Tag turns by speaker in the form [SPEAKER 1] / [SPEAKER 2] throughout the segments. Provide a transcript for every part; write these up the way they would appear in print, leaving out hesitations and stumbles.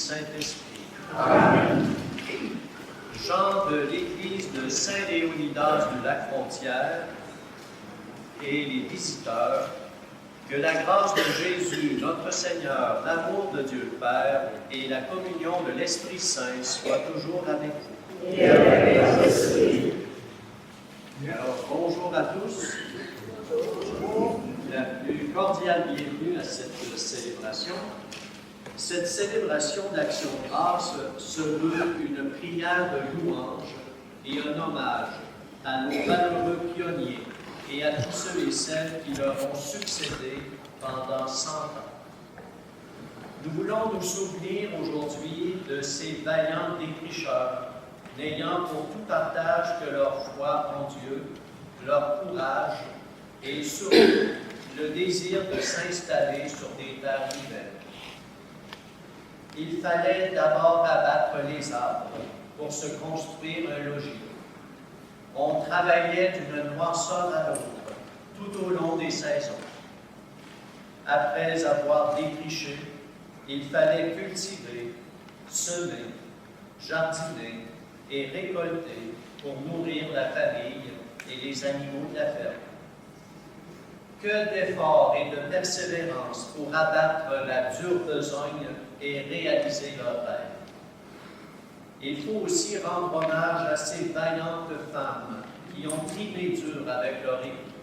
[SPEAKER 1] Saint-Esprit. Amen. Chant de l'Église de Saint-Léonidas du Lac-Frontière et les visiteurs, que la grâce de Jésus, notre Seigneur, l'amour de Dieu le Père et la communion de l'Esprit Saint soient toujours avec vous.
[SPEAKER 2] Et avec l'Esprit.
[SPEAKER 1] Alors, bonjour à tous. La plus cordiale bienvenue à cette célébration. Cette célébration d'Action de grâce se veut une prière de louange et un hommage à nos valeureux pionniers et à tous ceux et celles qui leur ont succédé pendant 100 ans. Nous voulons nous souvenir aujourd'hui de ces vaillants défricheurs, n'ayant pour tout partage que leur foi en Dieu, leur courage et surtout le désir de s'installer sur des terres nouvelles. Il fallait d'abord abattre les arbres pour se construire un logis. On travaillait d'une moissonne à l'autre, tout au long des saisons. Après avoir défriché, il fallait cultiver, semer, jardiner et récolter pour nourrir la famille et les animaux de la ferme. Que d'efforts et de persévérance pour abattre la dure besogne et réaliser leurs rêves. Il faut aussi rendre hommage à ces vaillantes femmes qui ont trimé dur avec leur époux.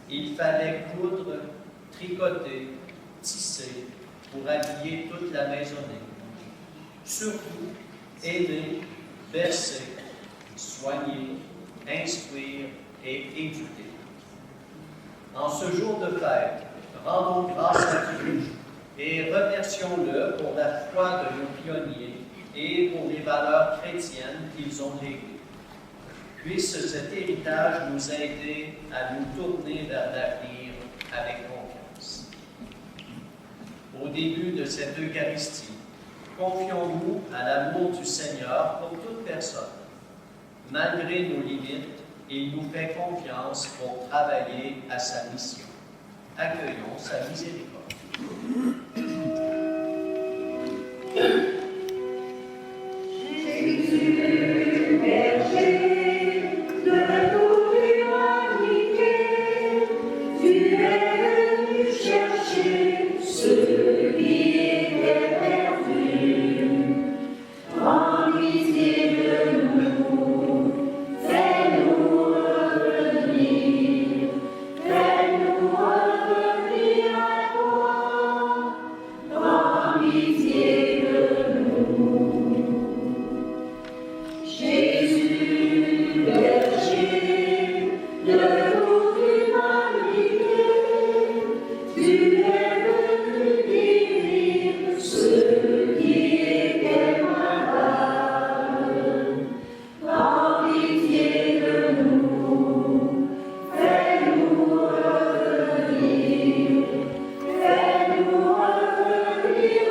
[SPEAKER 1] Il fallait coudre, tricoter, tisser pour habiller toute la maisonnée. Surtout, aider, bercer, soigner, instruire et éduquer. En ce jour de fête, rendons grâce à Dieu et remercions-le pour la foi de nos pionniers et pour les valeurs chrétiennes qu'ils ont léguées. Puisse cet héritage nous aider à nous tourner vers l'avenir avec confiance. Au début de cette Eucharistie, confions-nous à l'amour du Seigneur pour toute personne. Malgré nos limites, il nous fait confiance pour travailler à sa mission. Accueillons sa miséricorde.
[SPEAKER 2] Jésus, berger de toute l'humanité, tu es venu chercher ceux qui étaient perdus. En pitié de nous, fais-nous revenir à toi. En pitié de nous. Jésus, berger de toute l'humanité, tu es venu guérir ceux qui étaient malades. En pitié de nous, fais-nous revenir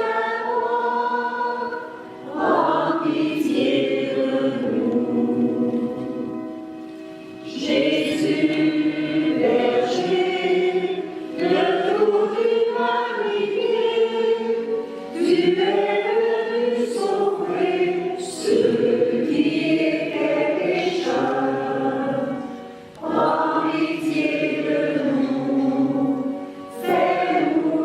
[SPEAKER 2] à toi. En pitié de nous. Jésus, berger de toute l'humanité, tu es venu sauver ceux qui étaient pécheurs. En pitié de nous, fais-nous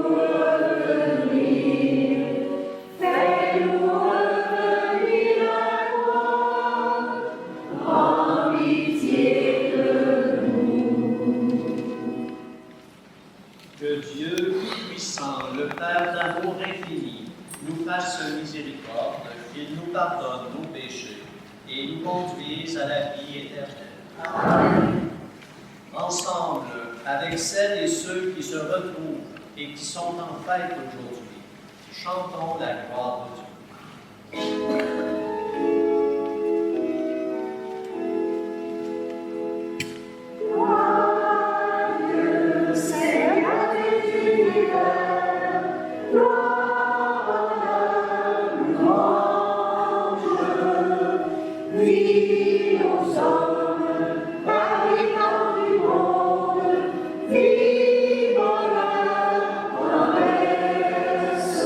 [SPEAKER 2] revenir à toi. En pitié de nous.
[SPEAKER 1] Que Dieu puissant, le Père d'amour infini, nous fasse miséricorde, qu'il nous pardonne nos péchés et nous conduise à la vie éternelle.
[SPEAKER 2] Amen.
[SPEAKER 1] Ensemble, avec celles et ceux qui se retrouvent et qui sont en fête aujourd'hui, chantons la gloire de Dieu.
[SPEAKER 2] Seigneur de l'univers, gloire à louange, vie aux hommes, habitants du monde, vive la promesse.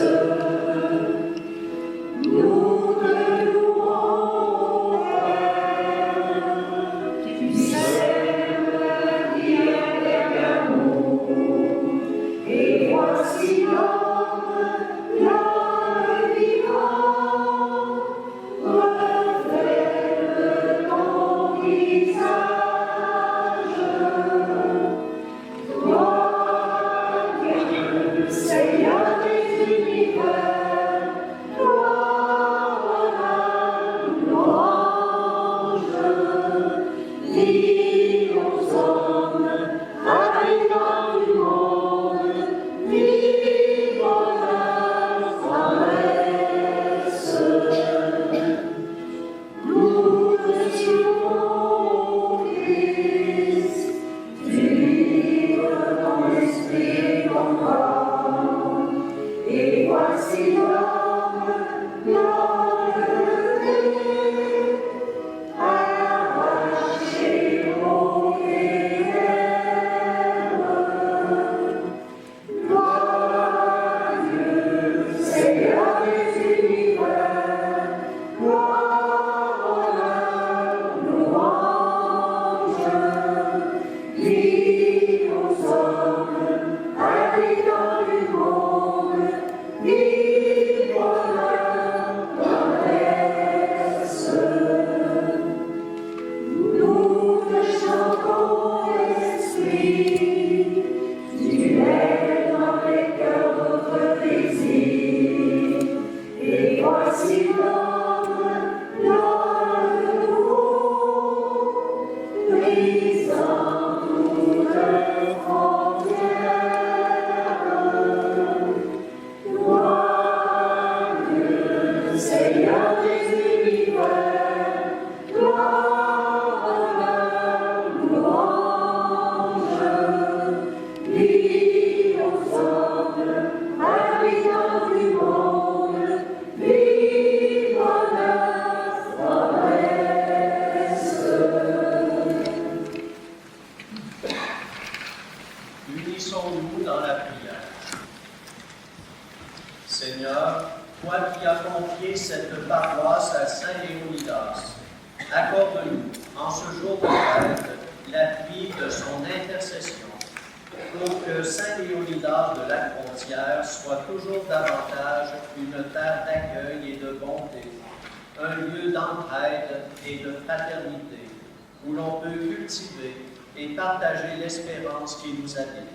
[SPEAKER 1] Unissons-nous dans la prière. Seigneur, toi qui as confié cette paroisse à Saint Léonidas, accorde-nous, en ce jour de fête, l'appui de son intercession, pour que Saint Léonidas de la Frontière soit toujours davantage une terre d'accueil et de bonté, un lieu d'entraide et de fraternité, où l'on peut cultiver et partager l'espérance qui nous habite.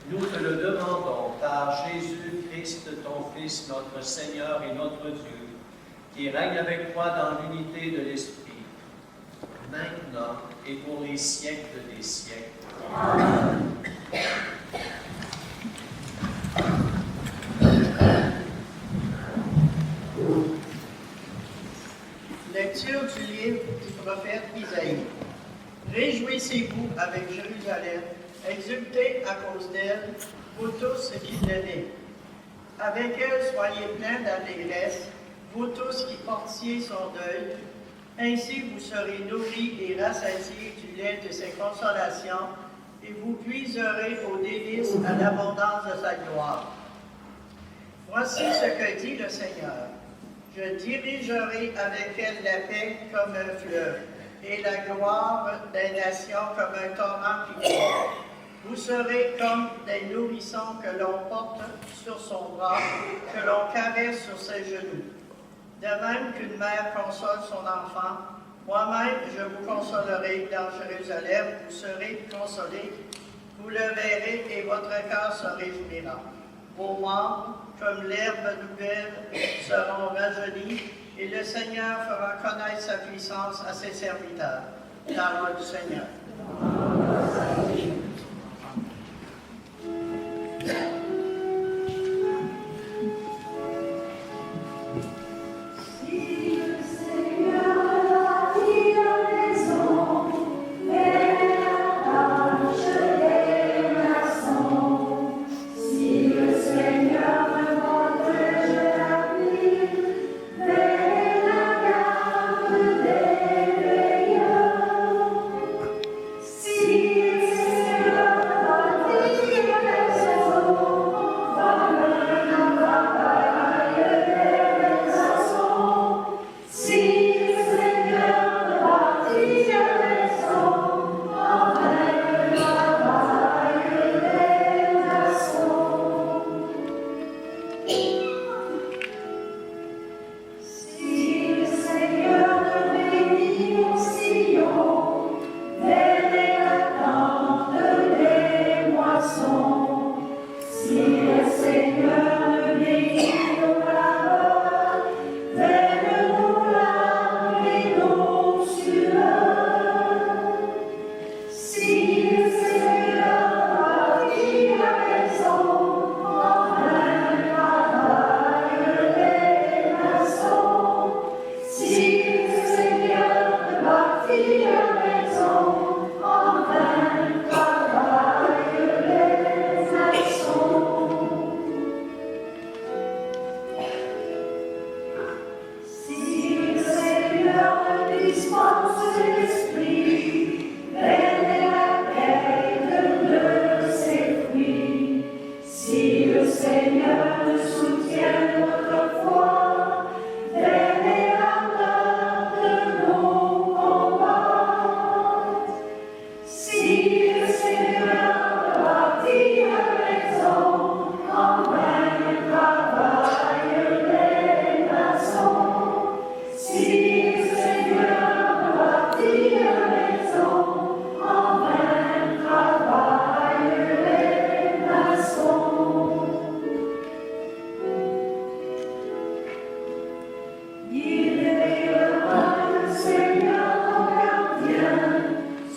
[SPEAKER 1] Nous te le demandons par Jésus-Christ, ton Fils, notre Seigneur et notre Dieu, qui règne avec toi dans l'unité de l'Esprit, maintenant et pour les siècles des siècles. Amen.
[SPEAKER 3] Lecture du livre du prophète Isaïe. Réjouissez-vous avec Jérusalem, exultez à cause d'elle, vous tous qui l'aimez. Avec elle, soyez pleins d'allégresse, vous tous qui portiez son deuil. Ainsi vous serez nourris et rassasiés du lait de ses consolations, et vous puiserez aux délices à l'abondance de sa gloire. Voici ce que dit le Seigneur. Je dirigerai avec elle la paix comme un fleuve, et la gloire des nations comme un torrent qui court. Vous serez comme des nourrissons que l'on porte sur son bras, que l'on caresse sur ses genoux. De même qu'une mère console son enfant, moi-même je vous consolerai dans Jérusalem, vous serez consolés, vous le verrez et votre cœur se réjouira. Vos membres, comme l'herbe nouvelle, seront rajeunis, et le Seigneur fera connaître sa puissance à ses serviteurs. Parole du Seigneur.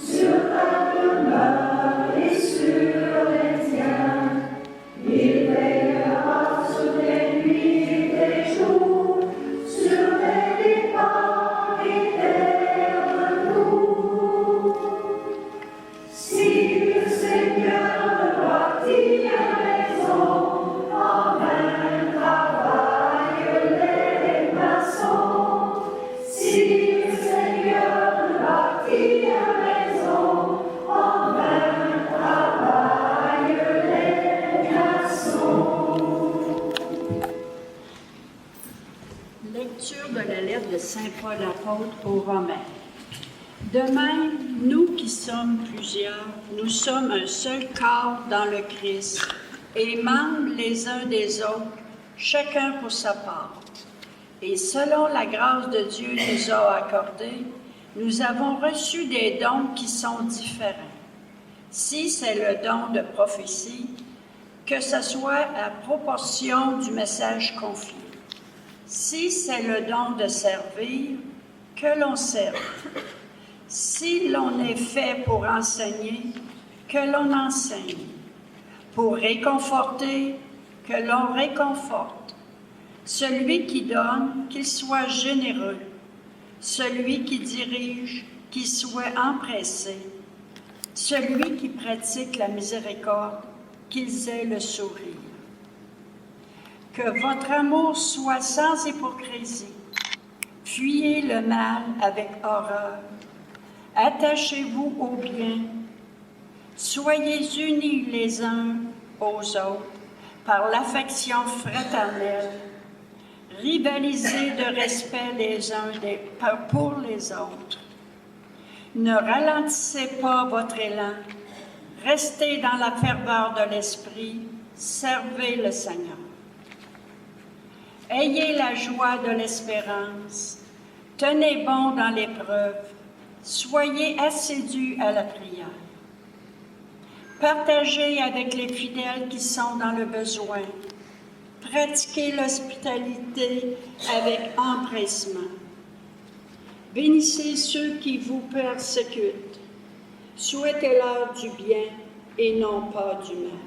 [SPEAKER 2] Sur
[SPEAKER 4] pas d'apôtre aux Romains. De même, nous qui sommes plusieurs, nous sommes un seul corps dans le Christ et membres les uns des autres, chacun pour sa part. Et selon la grâce de Dieu nous a accordée, nous avons reçu des dons qui sont différents. Si c'est le don de prophétie, que ce soit à proportion du message confié. Si c'est le don de servir, que l'on serve. Si l'on est fait pour enseigner, que l'on enseigne. Pour réconforter, que l'on réconforte. Celui qui donne, qu'il soit généreux. Celui qui dirige, qu'il soit empressé. Celui qui pratique la miséricorde, qu'ils aient le sourire. Que votre amour soit sans hypocrisie. Fuyez le mal avec horreur. Attachez-vous au bien. Soyez unis les uns aux autres par l'affection fraternelle. Rivalisez de respect les uns pour les autres. Ne ralentissez pas votre élan. Restez dans la ferveur de l'esprit. Servez le Seigneur. Ayez la joie de l'espérance. Tenez bon dans l'épreuve. Soyez assidus à la prière. Partagez avec les fidèles qui sont dans le besoin. Pratiquez l'hospitalité avec empressement. Bénissez ceux qui vous persécutent. Souhaitez-leur du bien et non pas du mal.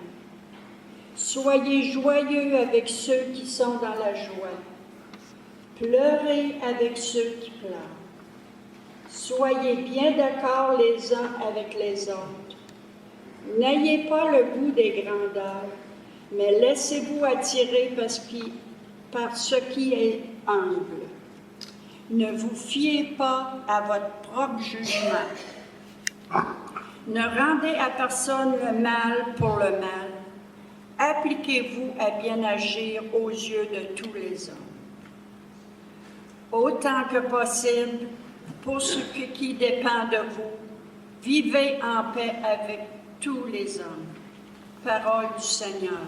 [SPEAKER 4] Soyez joyeux avec ceux qui sont dans la joie. Pleurez avec ceux qui pleurent. Soyez bien d'accord les uns avec les autres. N'ayez pas le goût des grandeurs, mais laissez-vous attirer par ce qui est humble. Ne vous fiez pas à votre propre jugement. Ne rendez à personne le mal pour le mal. Appliquez-vous à bien agir aux yeux de tous les hommes. Autant que possible, pour ce qui dépend de vous, vivez en paix avec tous les hommes. Parole du Seigneur.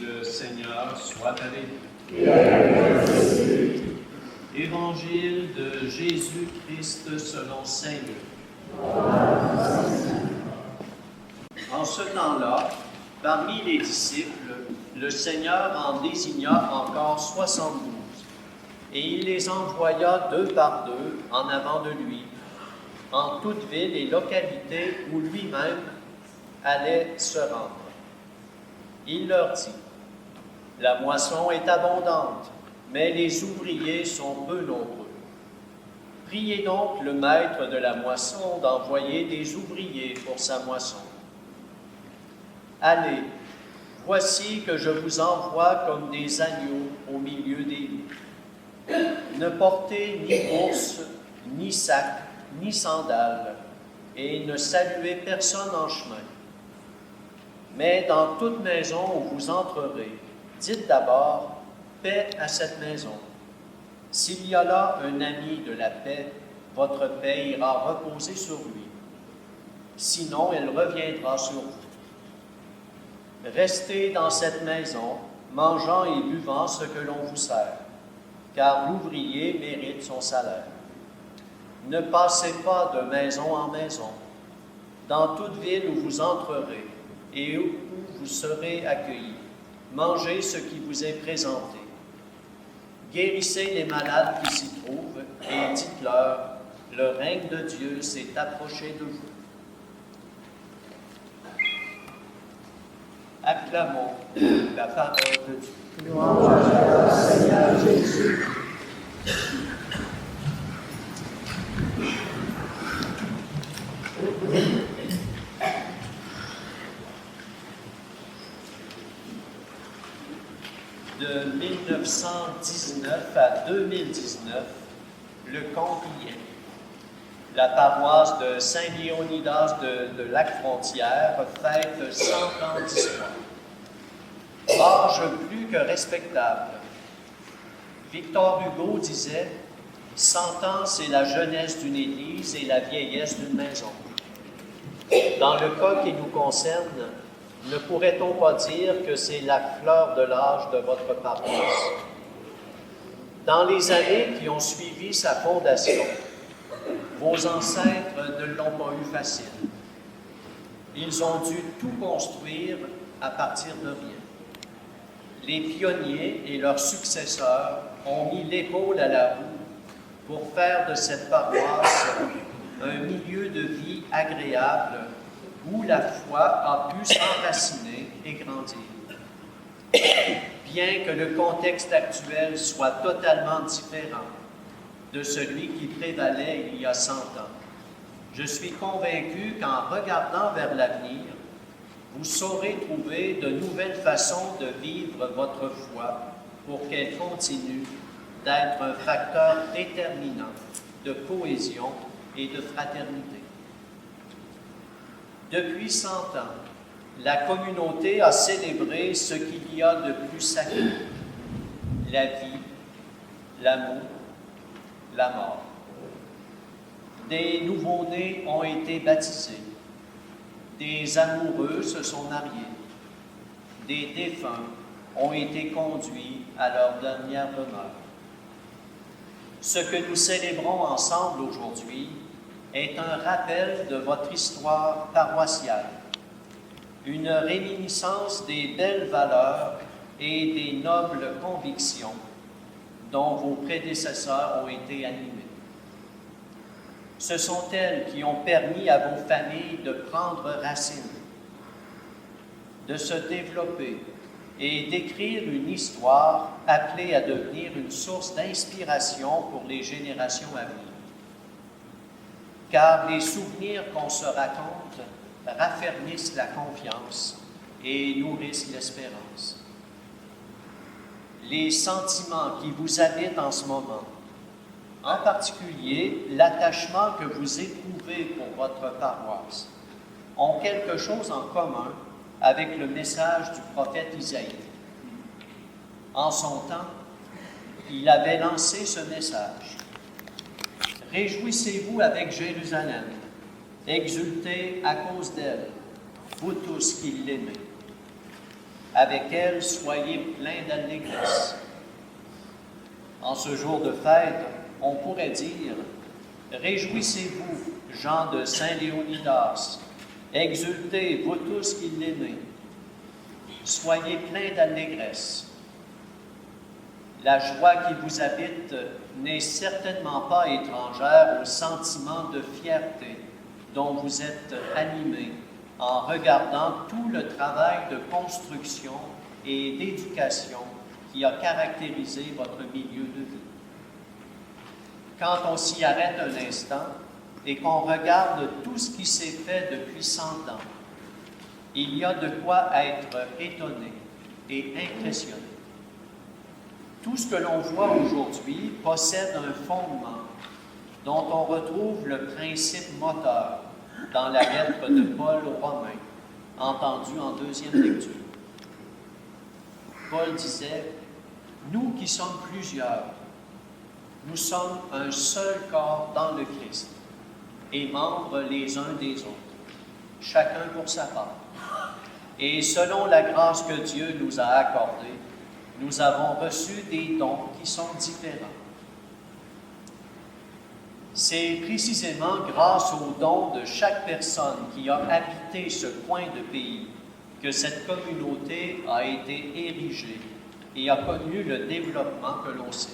[SPEAKER 1] Le Seigneur soit avec vous. Évangile de Jésus-Christ selon saint Luc. En ce temps-là, parmi les disciples, le Seigneur en désigna encore 72, et il les envoya deux par deux en avant de lui, en toute ville et localité où lui-même allait se rendre. Il leur dit, « La moisson est abondante, mais les ouvriers sont peu nombreux. Priez donc le maître de la moisson d'envoyer des ouvriers pour sa moisson. Allez, voici que je vous envoie comme des agneaux au milieu des loups. Ne portez ni bourse, ni sac, ni sandales, et ne saluez personne en chemin. Mais dans toute maison où vous entrerez, dites d'abord « Paix à cette maison ». S'il y a là un ami de la paix, votre paix ira reposer sur lui. Sinon, elle reviendra sur vous. Restez dans cette maison, mangeant et buvant ce que l'on vous sert, car l'ouvrier mérite son salaire. Ne passez pas de maison en maison. Dans toute ville où vous entrerez et où vous serez accueillis, mangez ce qui vous est présenté. Guérissez les malades qui s'y trouvent et dites-leur, Le règne de Dieu s'est approché de vous. Acclamons la parole de Dieu.
[SPEAKER 2] Louange à toi, Seigneur Jésus.
[SPEAKER 1] De 1919 à 2019, le Cambrien, la paroisse de Saint-Léonidas de Lac-Frontière, fête 100 ans d'histoire. Âge plus que respectable. Victor Hugo disait « 100 ans, c'est la jeunesse d'une église et la vieillesse d'une maison ». Dans le cas qui nous concerne, ne pourrait-on pas dire que c'est la fleur de l'âge de votre paroisse? Dans les années qui ont suivi sa fondation, vos ancêtres ne l'ont pas eu facile. Ils ont dû tout construire à partir de rien. Les pionniers et leurs successeurs ont mis l'épaule à la roue pour faire de cette paroisse un milieu de vie agréable où la foi a pu s'enraciner et grandir. Bien que le contexte actuel soit totalement différent de celui qui prévalait il y a 100 ans, je suis convaincu qu'en regardant vers l'avenir, vous saurez trouver de nouvelles façons de vivre votre foi pour qu'elle continue d'être un facteur déterminant de cohésion et de fraternité. Depuis 100 ans, la communauté a célébré ce qu'il y a de plus sacré: la vie, l'amour, la mort. Des nouveau-nés ont été baptisés, des amoureux se sont mariés, des défunts ont été conduits à leur dernière demeure. Ce que nous célébrons ensemble aujourd'hui est un rappel de votre histoire paroissiale, une réminiscence des belles valeurs et des nobles convictions dont vos prédécesseurs ont été animés. Ce sont elles qui ont permis à vos familles de prendre racine, de se développer et d'écrire une histoire appelée à devenir une source d'inspiration pour les générations à venir. Car les souvenirs qu'on se raconte raffermissent la confiance et nourrissent l'espérance. Les sentiments qui vous habitent en ce moment, en particulier l'attachement que vous éprouvez pour votre paroisse, ont quelque chose en commun avec le message du prophète Isaïe. En son temps, il avait lancé ce message. « Réjouissez-vous avec Jérusalem, exultez à cause d'elle, vous tous qui l'aimez. Avec elle, soyez pleins d'allégresse. » En ce jour de fête, on pourrait dire « Réjouissez-vous, gens de Saint-Léonidas, exultez, vous tous qui l'aimez. Soyez pleins d'allégresse. » La joie qui vous habite n'est certainement pas étrangère au sentiment de fierté dont vous êtes animés en regardant tout le travail de construction et d'éducation qui a caractérisé votre milieu de vie. Quand on s'y arrête un instant et qu'on regarde tout ce qui s'est fait depuis 100 ans, il y a de quoi être étonné et impressionné. Tout ce que l'on voit aujourd'hui possède un fondement dont on retrouve le principe moteur dans la lettre de Paul aux Romains, entendue en deuxième lecture. Paul disait « Nous qui sommes plusieurs, nous sommes un seul corps dans le Christ et membres les uns des autres, chacun pour sa part. Et selon la grâce que Dieu nous a accordée, nous avons reçu des dons qui sont différents. C'est précisément grâce aux dons de chaque personne qui a habité ce coin de pays que cette communauté a été érigée et a connu le développement que l'on sait.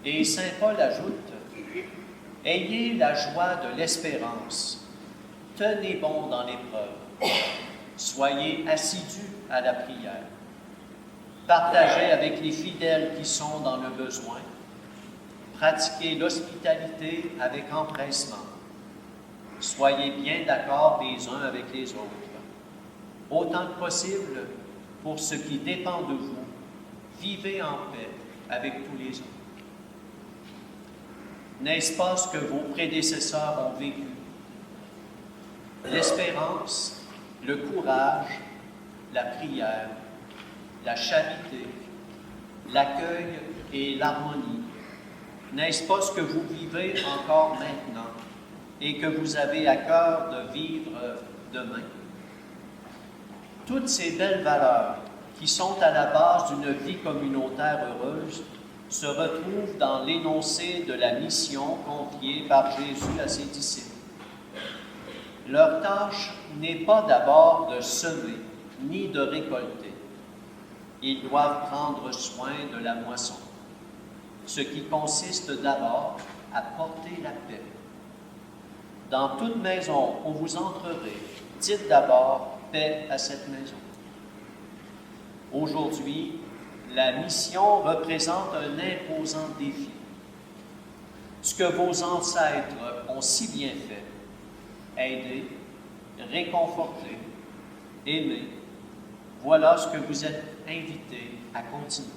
[SPEAKER 1] Et saint Paul ajoute, « Ayez la joie de l'espérance. Tenez bon dans l'épreuve. Soyez assidus à la prière. Partagez avec les fidèles qui sont dans le besoin. Pratiquez l'hospitalité avec empressement. Soyez bien d'accord les uns avec les autres. Autant que possible, pour ce qui dépend de vous, vivez en paix avec tous les autres. N'est-ce pas ce que vos prédécesseurs ont vécu? L'espérance, le courage, la prière, la charité, l'accueil et l'harmonie. N'est-ce pas ce que vous vivez encore maintenant et que vous avez à cœur de vivre demain? Toutes ces belles valeurs qui sont à la base d'une vie communautaire heureuse se retrouvent dans l'énoncé de la mission confiée par Jésus à ses disciples. Leur tâche n'est pas d'abord de semer ni de récolter. Ils doivent prendre soin de la moisson, ce qui consiste d'abord à porter la paix. Dans toute maison où vous entrerez, dites d'abord paix à cette maison. Aujourd'hui, la mission représente un imposant défi. Ce que vos ancêtres ont si bien fait, aider, réconforter, aimer, voilà ce que vous êtes invités à continuer.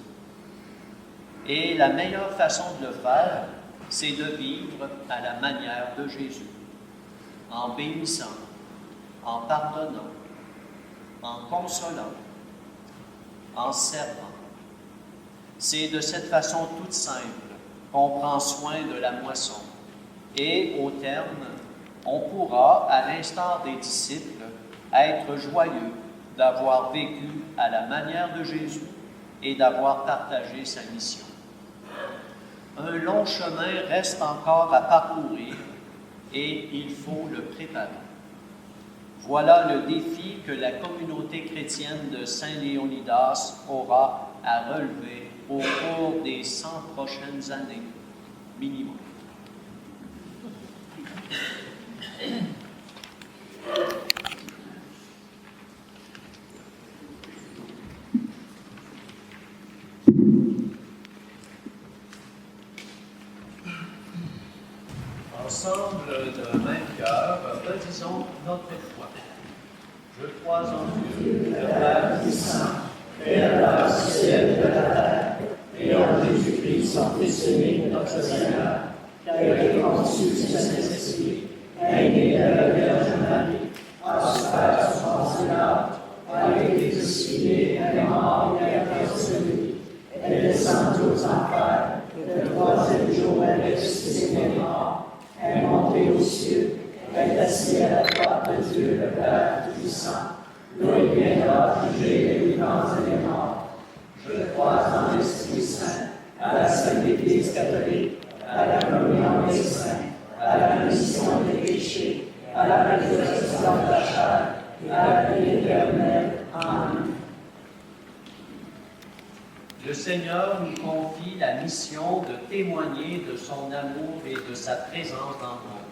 [SPEAKER 1] Et la meilleure façon de le faire, c'est de vivre à la manière de Jésus, en bénissant, en pardonnant, en consolant, en servant. C'est de cette façon toute simple qu'on prend soin de la moisson. Et au terme, on pourra, à l'instar des disciples, être joyeux d'avoir vécu à la manière de Jésus et d'avoir partagé sa mission. Un long chemin reste encore à parcourir et il faut le préparer. Voilà le défi que la communauté chrétienne de Saint-Léonidas aura à relever au cours des 100 prochaines années minimum. Ensemble d'un même cœur, redisons notre foi. Je crois en Dieu,
[SPEAKER 2] le Père Tout-Puissant, Créateur du ciel et de la terre, et en Jésus-Christ, son Fils unique, notre Seigneur, qui a été conçu du Saint-Esprit, né de la Vierge Marie, a souffert sous Ponce Pilate, a été crucifié, est mort et est ressuscité, est descendu aux enfers, le troisième jour est ressuscité des morts, est monté aux cieux, est assis à la droite de Dieu, le Père Tout-Puissant, d'où il viendra juger les vivants et les morts. Je crois en l'Esprit Saint, à la Sainte Église catholique, à la communion des saints, à la rémission des péchés, à la résurrection de la chair, à la vie éternelle. Amen.
[SPEAKER 1] Le Seigneur nous confie la mission de témoigner de son amour et de sa présence dans le monde.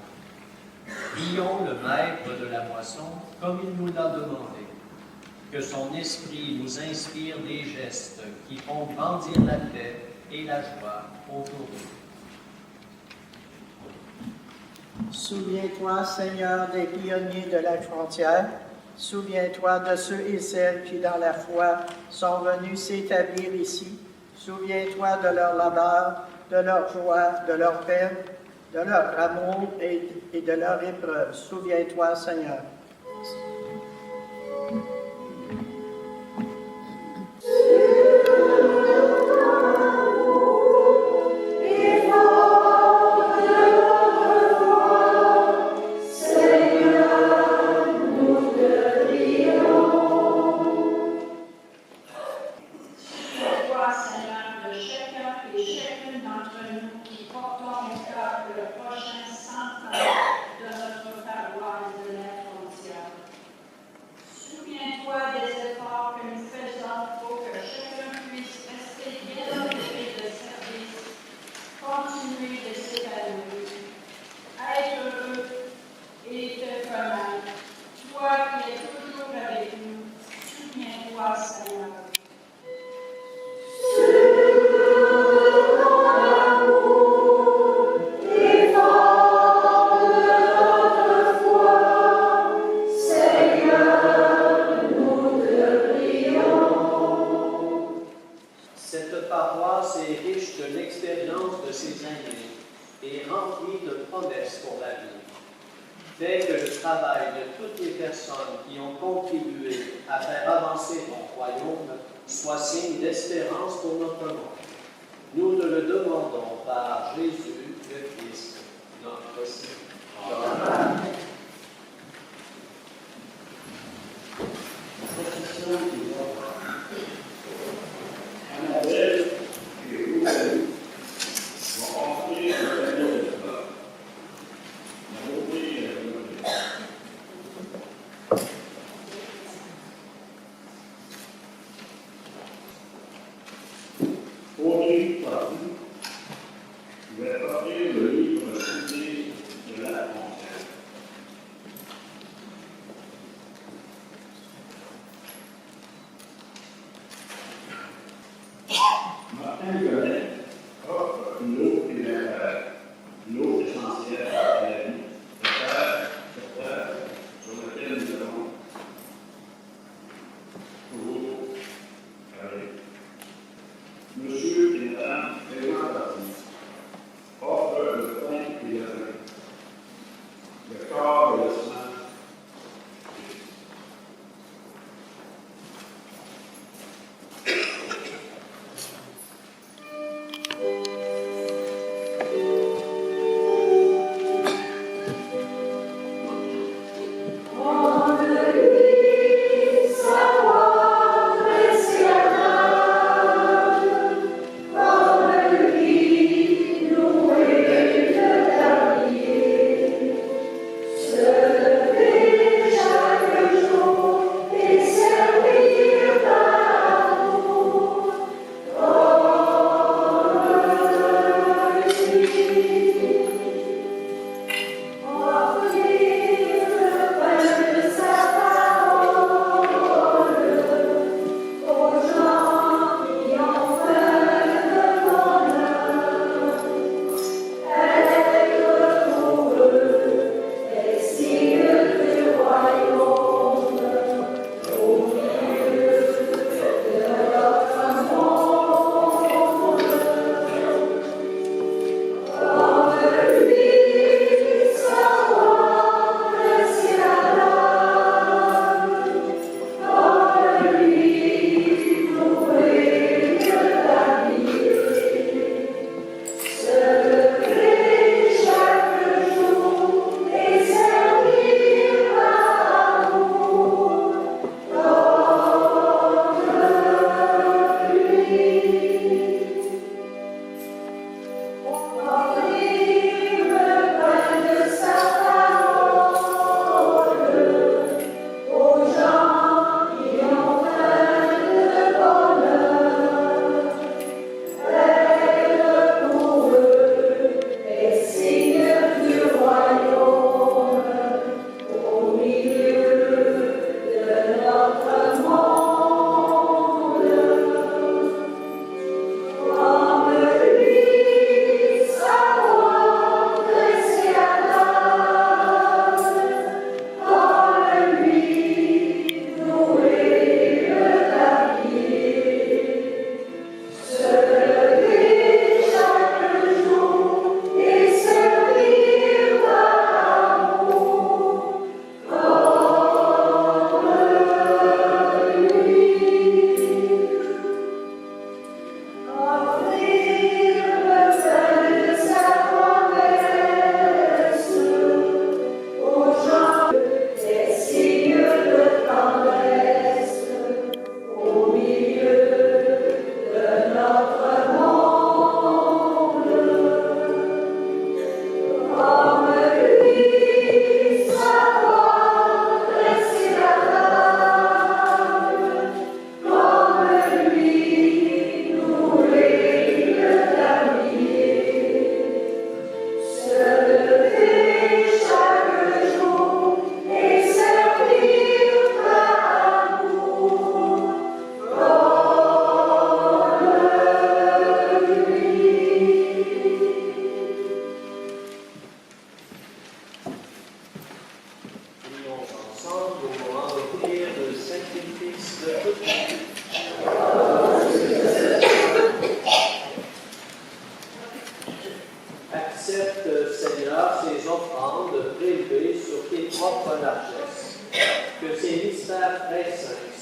[SPEAKER 1] Prions le Maître de la moisson comme il nous l'a demandé. Que son esprit nous inspire des gestes qui font grandir la paix et la joie autour de nous.
[SPEAKER 3] Souviens-toi, Seigneur, des pionniers de la frontière. Souviens-toi de ceux et celles qui, dans la foi, sont venus s'établir ici. Souviens-toi de leur labeur, de leur joie, de leur peine, de leur amour et de leur épreuve. Souviens-toi, Seigneur.
[SPEAKER 4] toi, Seigneur.
[SPEAKER 1] Cette paroisse est riche de l'expérience de ses aînés et remplie de promesses pour l'avenir. Fais que le travail de toutes les personnes qui ont contribué à faire avancer ton royaume soit signe d'espérance pour notre monde. Nous te le demandons par Jésus le Christ, notre Seigneur. Amen.
[SPEAKER 5] Je vais parler le livre cité de la Fontaine.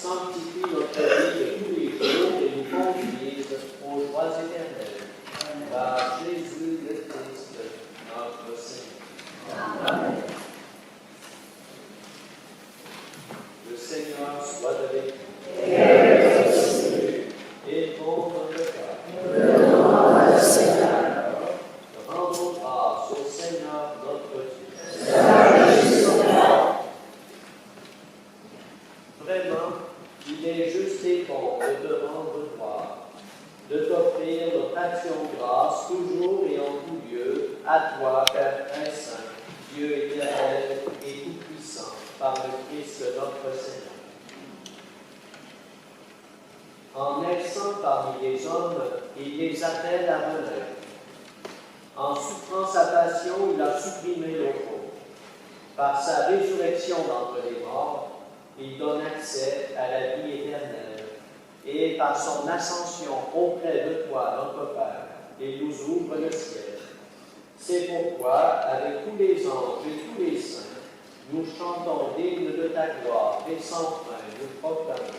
[SPEAKER 1] sanctifie notre vie de tous les jours et nous conduise aux joies éternelles. Par Jésus le Christ, notre Seigneur. Amen. Le Seigneur soit avec vous. Et contre le cœur. Rendons grâce au Seigneur notre Dieu. Vraiment, il est juste et bon de te rendre gloire, de t'offrir notre action de grâce toujours et en tout lieu, à toi, Père très saint, Dieu éternel et tout-puissant, par le Christ notre Seigneur. En naissant parmi les hommes, il les appelle à renaître. En souffrant sa passion, il a supprimé le faux. Par sa résurrection d'entre les morts, il donne accès à la vie éternelle. Et par son ascension auprès de toi, notre Père, il nous ouvre le ciel. C'est pourquoi, avec tous les anges et tous les saints, nous chantons l'hymne de ta gloire et sans fin nous proclamons.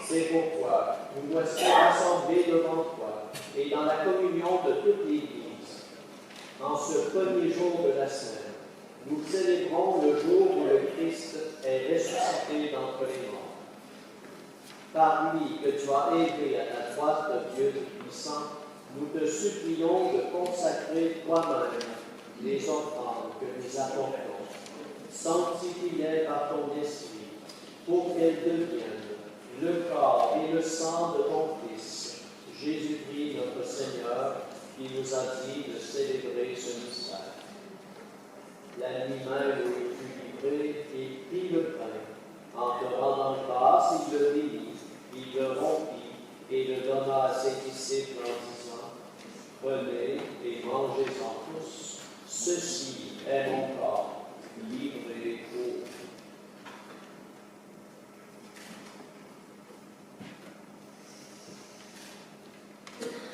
[SPEAKER 1] C'est pourquoi nous voici rassemblés devant toi et dans la communion de toute l'Église. En ce premier jour de la semaine, nous célébrons le jour où le Christ est ressuscité d'entre les morts. Par lui que tu as élevé à la droite de Dieu Tout-Puissant, nous te supplions de consacrer toi-même les offrandes que nous apportons. Sanctifie-les par ton esprit, pour qu'elles deviennent le corps et le sang de ton Fils, Jésus-Christ notre Seigneur, qui nous a dit de célébrer ce mystère. La nuit même où il fut livré, il prit le pain. En te rendant grâce, il le bénit, il le rompit et le donna à ses disciples en disant: Prenez et mangez-en tous, ceci est mon corps, livré pour vous.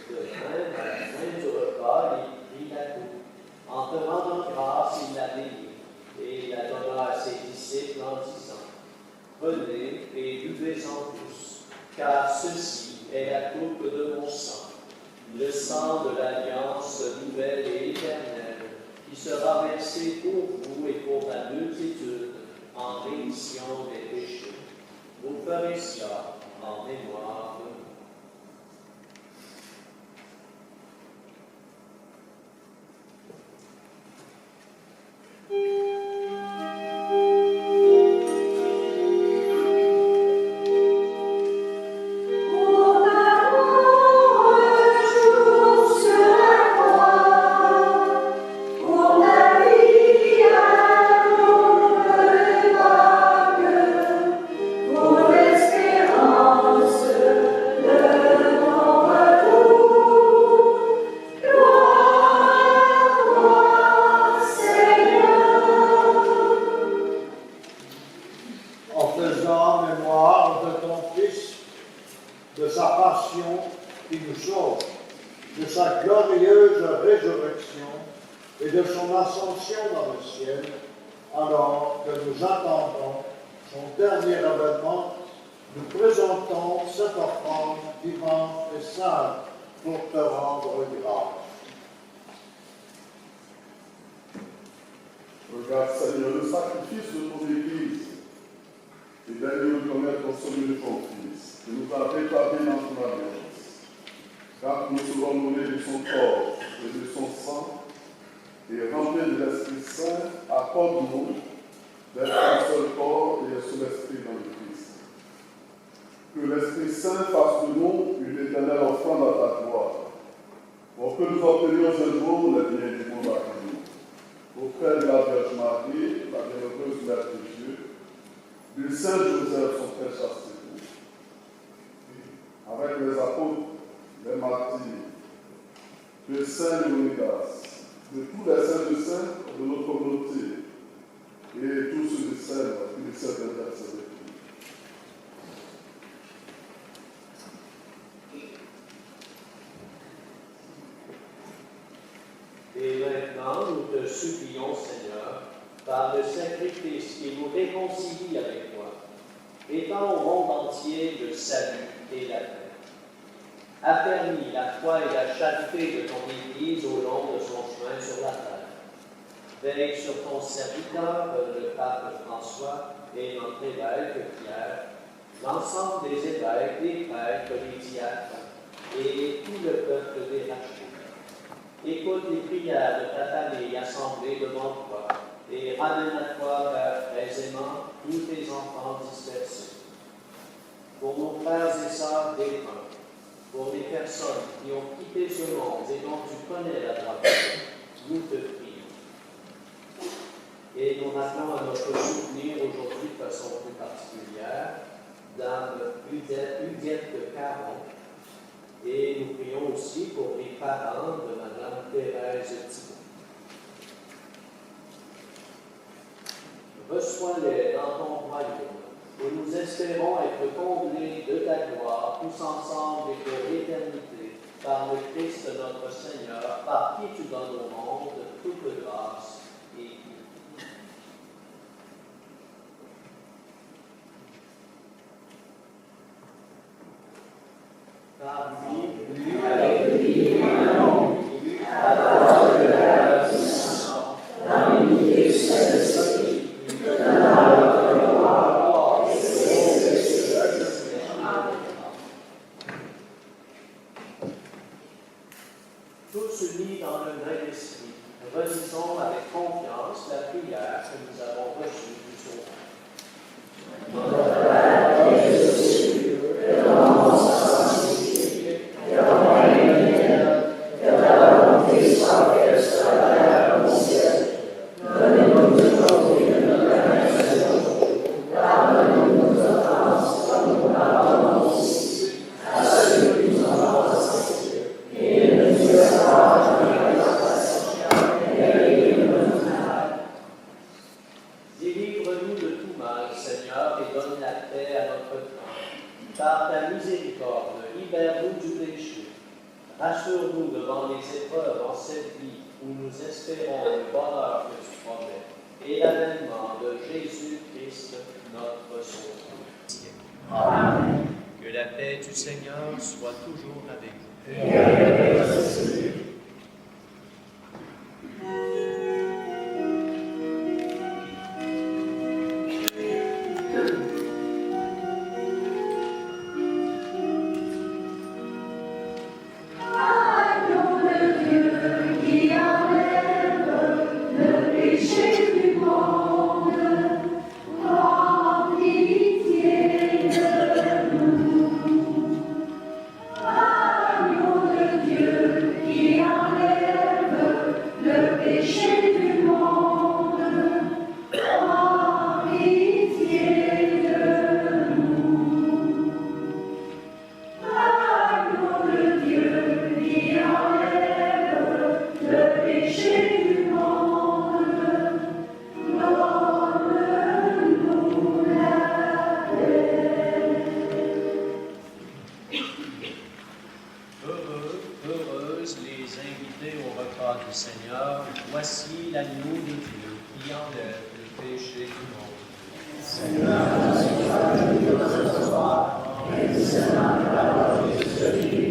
[SPEAKER 1] De même, à la fin du repas, il prit la coupe. En te rendant grâce, il la bénit et la donna à ses disciples en disant: Prenez et buvez-en tous, car ceci est la coupe de mon sang, le sang de l'alliance nouvelle et éternelle, qui sera versé pour vous et pour la multitude en rémission des péchés. Vous ferez cela en mémoire de nous.
[SPEAKER 2] Espérance de sa glorieuse résurrection et de son ascension dans le ciel, alors que nous attendons son dernier avènement, nous présentons cette offrande vivante et sainte pour te rendre grâce.
[SPEAKER 5] Regarde, Seigneur, le sacrifice de ton Église et d'ailleurs de connaître au sommet de ton Fils, qui nous a rétablis dans ton alliance, car nous serons nourris de son corps et de son sang, et remplis de l'Esprit Saint, accorde-nous d'être un seul corps et un seul esprit dans le Christ. Que l'Esprit Saint fasse de nous une éternelle offrande à ta gloire, pour que nous obtenions un jour les biens du monde à venir. Auprès de la Vierge Marie, la bienheureuse Mère de Dieu, du Saint Joseph, son frère chaste époux, avec les apôtres, les martyrs, de Saint Léonidas, de tous les saints de saints de notre communauté, et tous ceux de celles qui décèdent d'intercéder.
[SPEAKER 1] Et maintenant, nous te supplions, Seigneur, par le sacrifice qui nous réconcilie avec toi, étends au monde entier le salut et la paix. Affermis la foi et la charité de ton Église au long de son chemin sur la terre. Veille sur ton serviteur, le pape François, et notre évêque Pierre, l'ensemble des évêques, des prêtres, des diacres, et tout le peuple des rachetés. Écoute les prières de ta famille assemblée devant toi et ramène à toi aisément tous tes enfants dispersés. Pour nos frères et sœurs défunts, pour les personnes qui ont quitté ce monde et dont tu connais la droiture, nous te prions. Et nous rappelons à notre souvenir aujourd'hui de façon plus particulière Dame Huguette Caron. Et nous prions aussi pour les parents de Madame Thérèse Thibault. Reçois-les dans ton royaume, où nous espérons être comblés de ta gloire, tous ensemble et pour l'éternité, par le Christ notre Seigneur, par qui tu donnes au monde toute grâce et unité. Par lui, avec lui, à la de la puissance, dans l'unité du Saint-Esprit, dans notre gloire et siècle. Amen. Tous unis dans le même esprit, redisons avec confiance la prière que nous avons reçue du Sauveur. Notre Père qui es aux cieux, que ton nom soit sanctifié, que ton règne vienne, que ta volonté soit faite sur la terre comme au ciel. Donne-nous aujourd'hui notre pain de ce jour. Pardonne-nous nos offenses, comme nous pardonnons aussi à ceux qui nous ont offensés. Et ne nous laisse pas dans la tentation, mais délivre-nous du mal. Délivre-nous de tout mal, Seigneur, et donne la paix à notre temps. Par ta miséricorde, libère-nous du péché. Rassure-nous devant les épreuves en cette vie où nous espérons le bonheur que tu promets et l'avènement de Jésus-Christ, notre Sauveur. Amen. Que la paix du Seigneur soit toujours avec vous.
[SPEAKER 6] Dieu
[SPEAKER 1] voix du Seigneur. Voici l'agneau de Dieu qui enlève le péché du monde.
[SPEAKER 2] Seigneur, je veux recevoir, et seulement la parole de ce Dieu.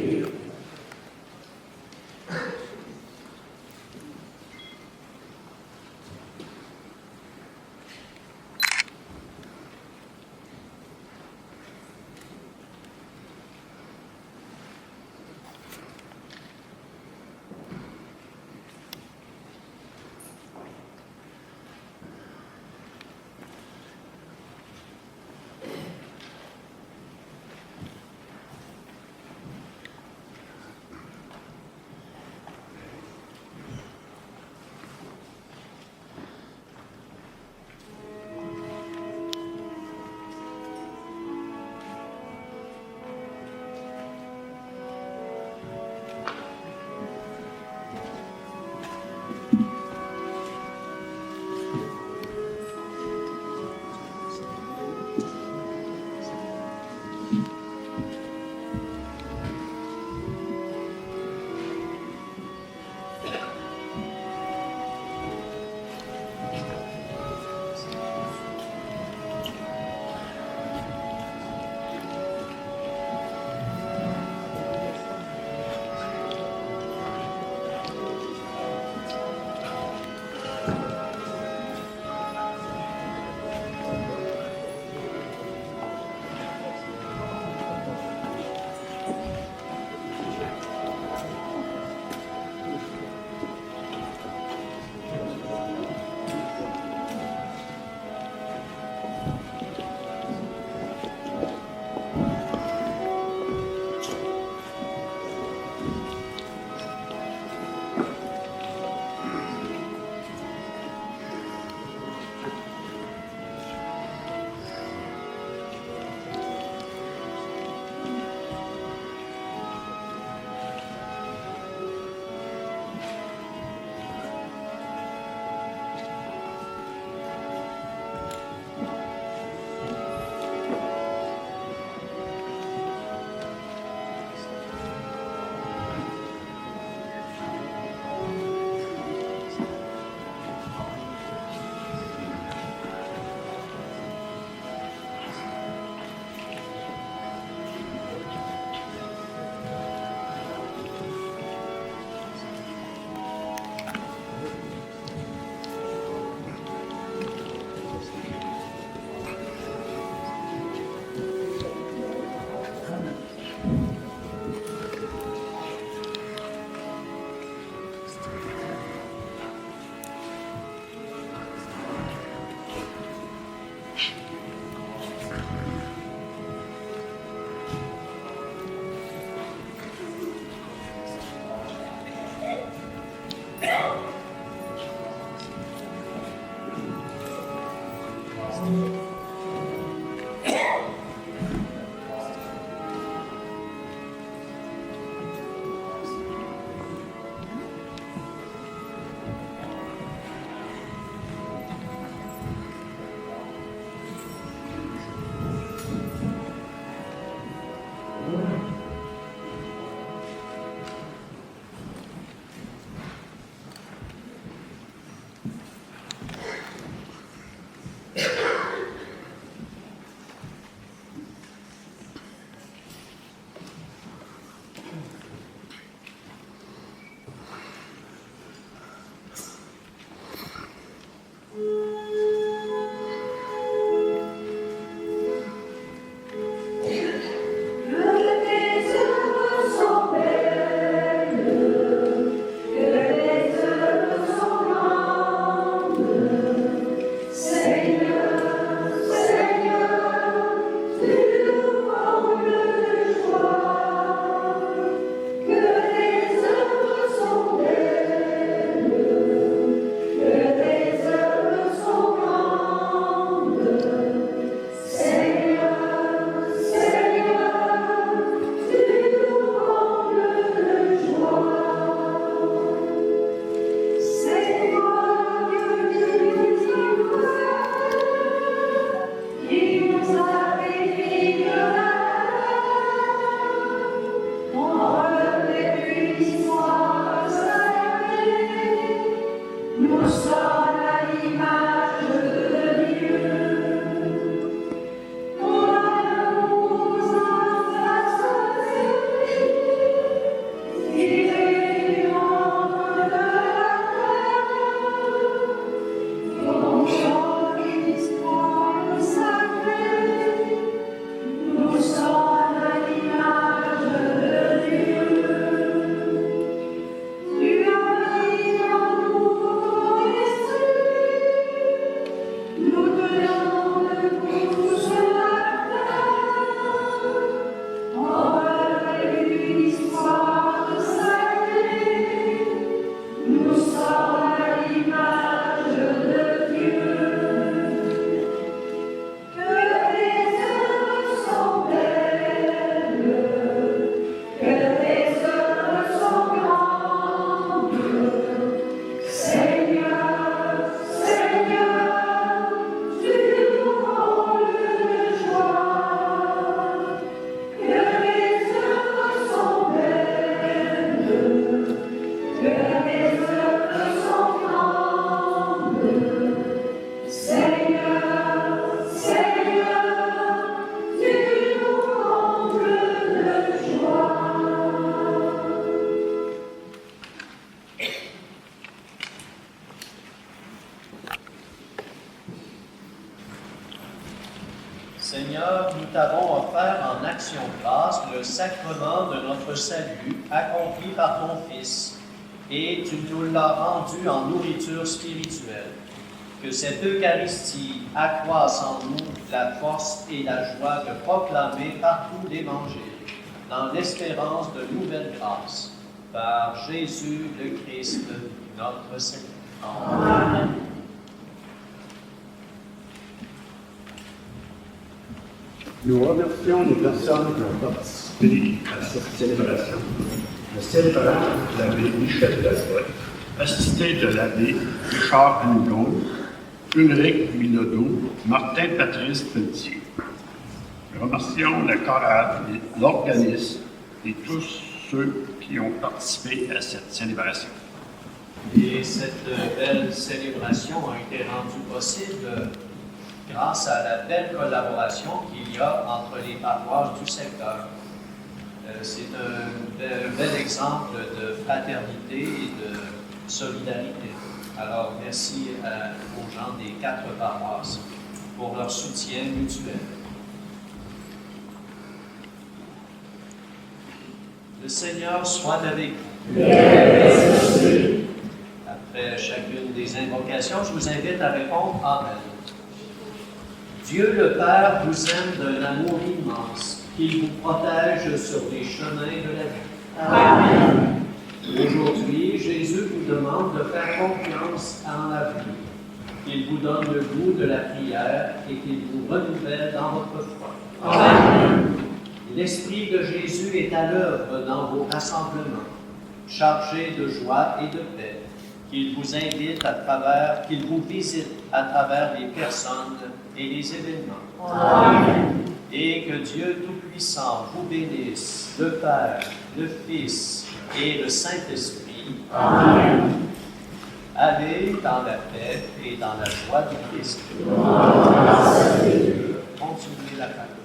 [SPEAKER 1] Seigneur, nous t'avons offert en action de grâce le sacrement de notre salut accompli par ton Fils, et tu nous l'as rendu en nourriture spirituelle. Que cette Eucharistie accroisse en nous la force et la joie de proclamer partout l'Évangile, dans l'espérance de nouvelles grâces, par Jésus le Christ, notre Seigneur. Amen.
[SPEAKER 6] Nous remercions les personnes qui ont participé à cette célébration. Le célébrant, l'abbé Michel Lafont, assisté de l'abbé Richard Hangon, Ulrich Bilodeau, Martin Patrice Pelletier. Nous remercions la chorale, l'organisme et tous ceux qui ont participé à cette célébration.
[SPEAKER 1] Et cette belle célébration a été rendue possible grâce à la belle collaboration qu'il y a entre les paroisses du secteur. C'est un bel exemple de fraternité et de solidarité. Alors, merci aux gens des 4 paroisses pour leur soutien mutuel. Le Seigneur soit avec vous. Après chacune des invocations, je vous invite à répondre Amen. Dieu le Père vous aime d'un amour immense, qu'il vous protège sur les chemins de la vie. Amen. Aujourd'hui, Jésus vous demande de faire confiance en l'avenir, qu'il vous donne le goût de la prière et qu'il vous renouvelle dans votre foi. Amen. L'Esprit de Jésus est à l'œuvre dans vos rassemblements, chargé de joie et de paix, qu'il vous invite qu'il vous visite à travers les personnes et les événements. Amen. Et que Dieu Tout-Puissant vous bénisse, le Père, le Fils et le Saint-Esprit. Amen. Allez dans la paix et dans la joie du Christ. Continuez la parole.